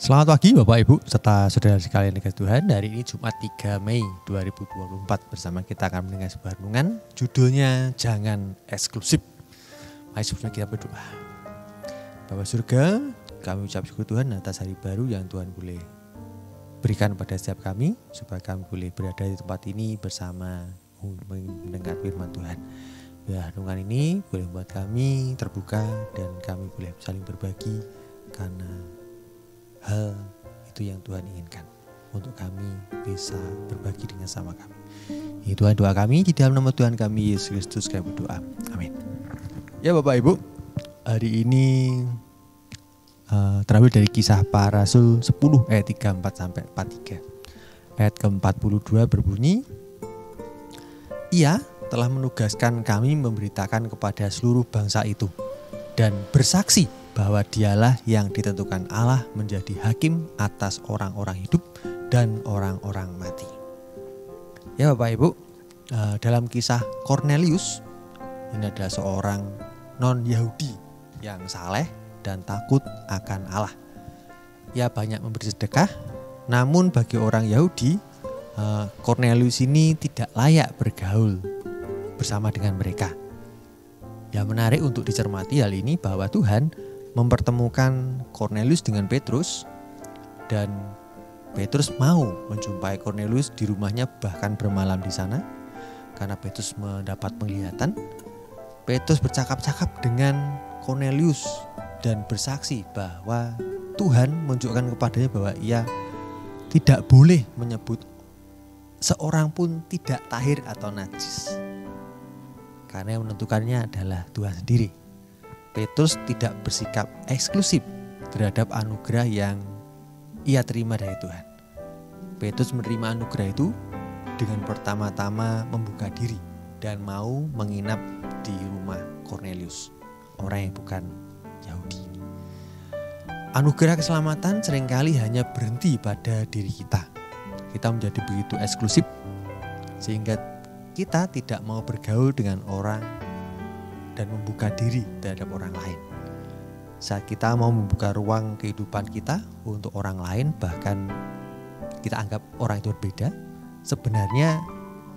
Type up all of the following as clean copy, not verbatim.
Selamat pagi Bapak Ibu serta saudara sekalian dikasih Tuhan. Hari ini Jumat 3 Mei 2024 bersama kita akan mendengar sebuah renungan. Judulnya Jangan Eksklusif. Mari sebelumnya kita berdoa. Bapa surga, kami ucap syukur Tuhan atas hari baru yang Tuhan boleh berikan pada setiap kami, supaya kami boleh berada di tempat ini bersama mendengar firman Tuhan. Ya, renungan ini boleh membuat kami terbuka dan kami boleh saling berbagi karena hal itu yang Tuhan inginkan untuk kami bisa berbagi dengan sama kami. Ini Tuhan doa kami di dalam nama Tuhan kami Yesus Kristus kami berdoa. Amin. Ya Bapak Ibu, hari ini terambil dari Kisah Para Rasul 10 ayat 34 sampai 43. Ayat ke-42 berbunyi, Ia telah menugaskan kami memberitakan kepada seluruh bangsa itu dan bersaksi bahwa dialah yang ditentukan Allah menjadi hakim atas orang-orang hidup dan orang-orang mati. Ya Bapak Ibu, dalam kisah Cornelius, ini adalah seorang non-Yahudi yang saleh dan takut akan Allah. Ia banyak memberi sedekah, namun bagi orang Yahudi, Cornelius ini tidak layak bergaul bersama dengan mereka. Yang menarik untuk dicermati hal ini bahwa Tuhan mempertemukan Cornelius dengan Petrus, dan Petrus mau menjumpai Cornelius di rumahnya, bahkan bermalam di sana karena Petrus mendapat penglihatan. Petrus bercakap-cakap dengan Cornelius dan bersaksi bahwa Tuhan menunjukkan kepadanya bahwa ia tidak boleh menyebut seorang pun tidak tahir atau najis, karena yang menentukannya adalah Tuhan sendiri. Petrus tidak bersikap eksklusif terhadap anugerah yang ia terima dari Tuhan. Petrus menerima anugerah itu dengan pertama-tama membuka diri dan mau menginap di rumah Cornelius, orang yang bukan Yahudi. Anugerah keselamatan seringkali hanya berhenti pada diri kita. Kita menjadi begitu eksklusif sehingga kita tidak mau bergaul dengan orang dan membuka diri terhadap orang lain. Saat kita mau membuka ruang kehidupan kita untuk orang lain, bahkan kita anggap orang itu berbeda, sebenarnya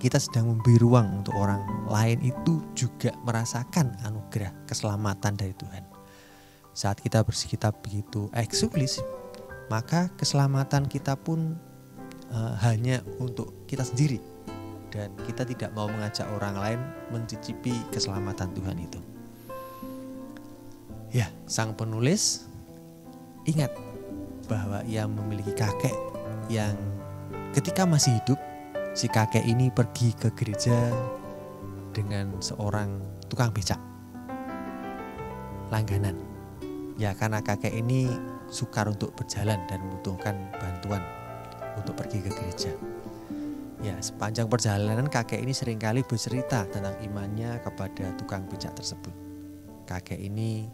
kita sedang memberi ruang untuk orang lain itu juga merasakan anugerah keselamatan dari Tuhan. Saat kita bersikap begitu eksklusif, maka keselamatan kita pun hanya untuk kita sendiri, dan kita tidak mau mengajak orang lain mencicipi keselamatan Tuhan itu. Ya, sang penulis ingat bahwa ia memiliki kakek yang ketika masih hidup, si kakek ini pergi ke gereja dengan seorang tukang becak langganan. Ya, karena kakek ini sukar untuk berjalan dan membutuhkan bantuan untuk pergi ke gereja. Ya, sepanjang perjalanan kakek ini seringkali bercerita tentang imannya kepada tukang becak tersebut. Kakek ini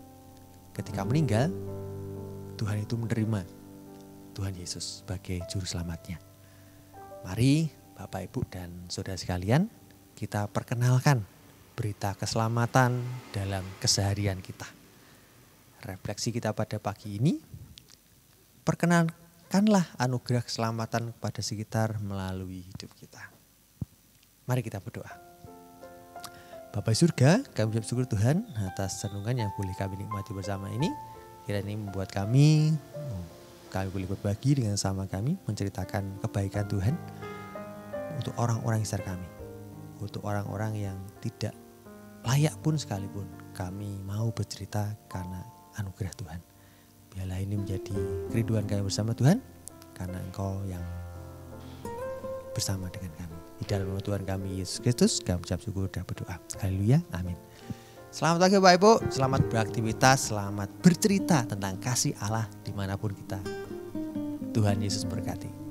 ketika meninggal, Tuhan itu menerima Tuhan Yesus sebagai juru selamatnya. Mari Bapak Ibu dan saudara sekalian, kita perkenalkan berita keselamatan dalam keseharian kita. Refleksi kita pada pagi ini, perkenalkanlah anugerah keselamatan kepada sekitar melalui hidup kita. Mari kita berdoa. Bapa surga, kami ucap syukur Tuhan atas renungan yang boleh kami nikmati bersama ini. Kiranya ini membuat kami boleh berbagi dengan sama kami, menceritakan kebaikan Tuhan untuk orang-orang di sekitar kami, untuk orang-orang yang tidak layak pun sekalipun. Kami mau bercerita karena anugerah Tuhan. Biarlah ini menjadi kerinduan kami bersama Tuhan, karena Engkau yang bersama dengan kami. Di dalam nama Tuhan kami Yesus Kristus, kami ucap syukur dan berdoa. Haleluya, amin. Selamat pagi Bapak Ibu, selamat beraktivitas, selamat bercerita tentang kasih Allah dimanapun kita. Tuhan Yesus berkati.